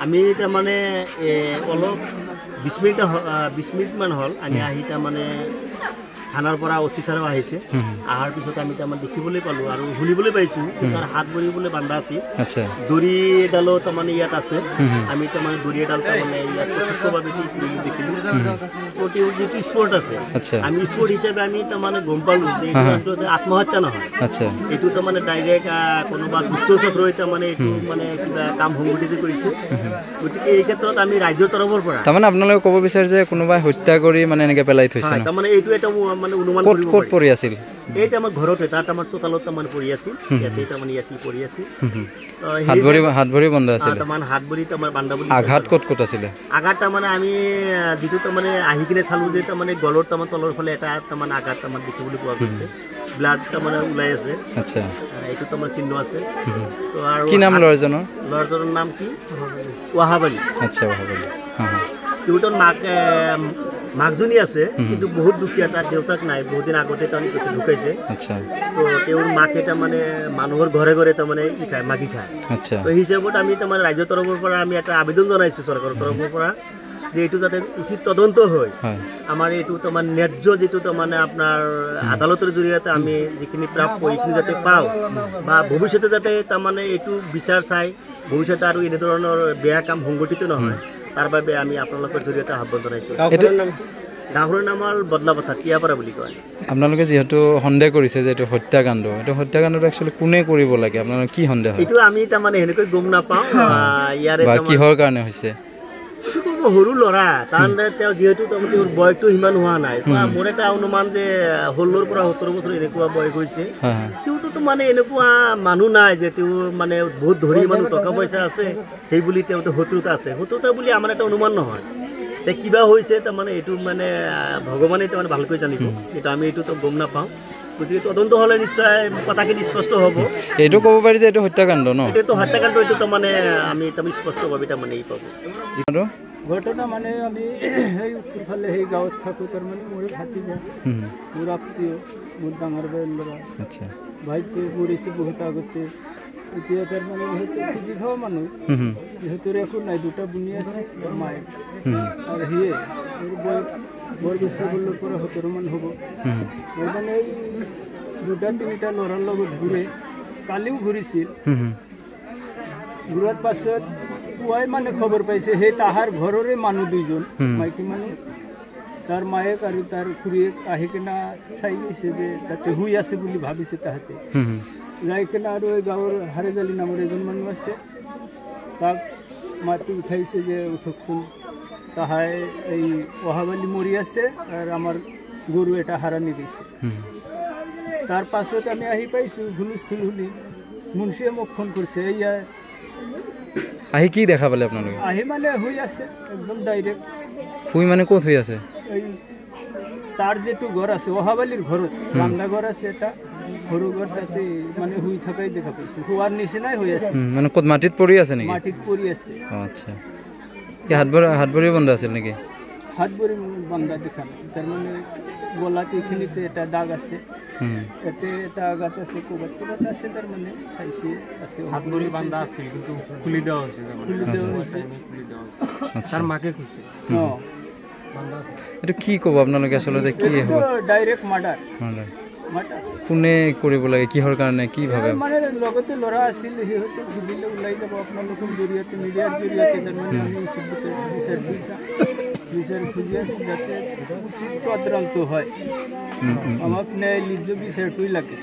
আমি তাৰমানে অলপ 20 মিনিটমান হ'ল আমি আহি তাৰমানে থানাৰ পৰা অচি ছাৰো আহিছে আহাৰ পিছত আমি তাৰমানে দেখিবলৈ পালোঁ আৰু শুনিবলৈ পাইছোঁ তাৰ হাত ভৰিবলৈ বান্ধা আছিল দড়ি এডালো তাৰমানে ইয়াত আছে আমি তাৰমানে দড়ি এডাল তাৰমানে ইয়াত প্ৰত্যক্ষভাৱে দেখিলোঁ তেওঁৰ যিটো স্পৰ্ট আছে আমি স্পৰ্ট হিচাপে আমি তাৰমানে গম পালোঁ যে এইটো আত্মহত্যা নহয় এইটো তাৰমানে ডাইৰেক্ট কোনোবা দুষ্ট চক্ৰই তাৰমানে এইটো মানে কিবা কাম সংগঠিত কৰিছে গতিকে এই ক্ষেত্ৰত আমি ৰাজ্যৰ তৰফৰ পৰা তাৰমানে আপোনালোকে ক'ব বিচাৰে যে কোনোবাই হত্যা কৰি মানে এনেকৈ পেলাই থৈছে তাৰমানে এইটো এটা মানে অনুমান কৰিব ক'ত পৰি আছিল এইটো আমাৰ ঘৰতে তাত আমাৰ চোতালত তাৰমানে পৰি আছিল ইয়াতে তাৰমানে আছিল পৰি আছিল হাত ভৰি বন্ধ আছিল তাৰমানে হাত ভৰি তাৰমানে বান্ধা বুলি আঘাত ক'ত আছিলে আঘাত তাৰমানে আমি যিটো তাৰমানে আহি কিনে চালোঁ যে তাৰমানে গলৰ তাৰমানে তলৰ ফালে এটা তাৰমানে আঘাত তাৰমানে দেখিবলৈ পোৱা গৈছে ব্লাড তাৰমানে ওলাই আছে আচ্ছা এইটো তাৰমানে চিহ্ন আছে তো আৰু কি নাম ল'ৰাজনৰ নাম কি ৱাহাবালী আচ্ছা ৱাহাবালী দেউতাৰ মাকজনী আছে কিন্তু বহুত দুখীয়া তাৰ দেউতাক নাই বহুত দিন আগতে তাৰমানে ঢুকাইছে আচ্ছা তো তেওঁৰ মাকে তাৰমানে মানুহৰ ঘৰে ঘৰে তাৰমানে মাগি খায় আচ্ছা তো সেই হিচাপত আমি তাৰমানে ৰাজ্যৰ তৰফৰ পৰা আমি এটা আবেদন জনাইছোঁ চৰকাৰৰ তৰফৰ পৰা যে এইটো যাতে উচিত তদন্ত হয় আমাৰ এইটো তাৰমানে ন্যায্য যিটো তাৰমানে আপোনাৰ আদালতৰ জৰিয়তে আমি যিখিনি প্ৰাপ্য এইখিনি যাতে পাওঁ বা ভৱিষ্যতে যাতে তাৰমানে এইটো বিচাৰ চাই ভৱিষ্যতে আৰু এনেধৰণৰ বেয়া কাম সংগঠিত নহয় তাৰ বাবে আমি আপোনালোকৰ জৰিয়তে আহ্বান জনাইছোঁ গাঁৱৰ নাম হ'ল বদলাপথা টিয়াপাৰা বুলি কয় আপোনালোকে যিহেতু সন্দেহ কৰিছে যে এইটো হত্যাকাণ্ডটো একচুৱেলি কোনে কৰিব লাগে আপোনালোকৰ কি সন্দেহ এইটো আমি তাৰমানে সেনেকৈ গম নাপাওঁ ইয়াৰে কিহৰ কাৰণে হৈছে সৰু ল'ৰা তাৰমানে তেওঁ যিহেতু তেওঁৰ বয়সটো সিমান হোৱা নাই মোৰ এটা অনুমান যে 16 পৰা 17 বছৰ এনেকুৱা বয়স হৈছে তেওঁতো মানে এনেকুৱা মানুহ নাই যে তেওঁৰ মানে বহুত ধনী মানুহ টকা পইচা আছে সেই বুলি তেওঁতো শত্ৰুতা বুলি আমাৰ এটা অনুমান নহয় তে কিবা হৈছে তাৰমানে এইটো মানে ভগৱানে তাৰমানে ভালকৈ জানিব কিন্তু আমি এইটোতো গম নাপাওঁ গতিকে তদন্ত হ'লে নিশ্চয় কথাখিনি স্পষ্ট হ'ব এইটো ক'ব পাৰি যে এইটো হত্যাকাণ্ড ন এইটো হত্যাকাণ্ড এইটো তাৰমানে আমি তাৰমানে স্পষ্টভাৱে তাৰমানে এই পাব ঘটনা মানে আমি সেই উত্তৰ ফালে সেই গাঁৱত থাকোঁ তাৰমানে মোৰ ভাতিজা মোৰ আত্মীয় মোৰ ডাঙৰ বাইৰ ল'ৰা আচ্ছা ভাইটো পৰিছে বহুত আগতে এতিয়া তাৰমানে সিহঁতে খুজি খাওঁ মানুহ সিহঁতৰ একো নাই দুটা বুনি আছে মায়ে আৰু সিয়ে বৰ বেছি বলৰ পৰা 17 মান হ'ব মই মানে এই 2-3টা ল'ৰাৰ লগত ঘূৰে কালিও ঘূৰিছিল ঘূৰাৰ পাছত পুৱাই মানে খবৰ পাইছে সেই তাহাৰ ঘৰৰে মানুহ 2জন মাইকী মানুহ তাৰ মায়েক আৰু তাৰ খুৰীয়েক আহি কিনে চাই গৈছে যে তাতে শুই আছে বুলি ভাবিছে তাহাঁতে যাই কিনে আৰু এই গাঁৱৰ হাৰেজালি নামৰ এজন মানুহ আছে তাক মাতি উঠাইছে যে উঠকচোন তাহাই এই ৱাহাবালী মৰি আছে আৰু আমাৰ গৰু এটা হাৰানি গৈছে তাৰ পাছত আমি আহি পাইছোঁ হুলস্থুল শুনি মুন্সিয়ে মোক ফোন কৰিছে এয়া আহি কি দেখা পালে আপোনালোকে আহি মানে শুই আছে একদম ডাইৰেক্ট শুই মানে ক'ত শুই আছে এই তাৰ যিটো ঘৰ আছে ৱাহাবালীৰ ঘৰত বান্ধা ঘৰ আছে এটা সৰু ঘৰ তাতে মানে শুই থকাই দেখা পাইছোঁ শুৱাৰ নিচিনাই হৈ আছে মানে ক'ত মাটিত পৰি আছে নেকি মাটিত পৰি আছে আচ্ছা হাত ভৰি বন্ধ আছিল নেকি হাত ভৰি বান্ধা দেখা নাই তাৰমানে গলাত এইখিনিতে এটা দাগ আছে ইয়াতে এটা আঘাত আছে ক'ৰবাত আছে তাৰমানে চাইছে আছে হাত ভৰি বান্ধা আছিল কিন্তু খুলি দেওয়া হৈছে তাৰ মাকে কৈছে এইটো কি ক'ব আপোনালোকে আচলতে কি হ'ব ডাইৰেক্ট মাৰ্ডাৰ কোনে কৰিব লাগে কিহৰ কাৰণে কি ভাবে মানে লগতে ল'ৰা আছিল সিহঁতে সুধিলে ওলাই যাব আপোনালোকৰ জৰিয়তে মিডিয়াৰ জৰিয়তে তাৰমানে আমি বিচাৰ খুজি আছোঁ যাতে উচিত তদন্ত হয় আমাক ন্যায় বিচাৰটোই লাগে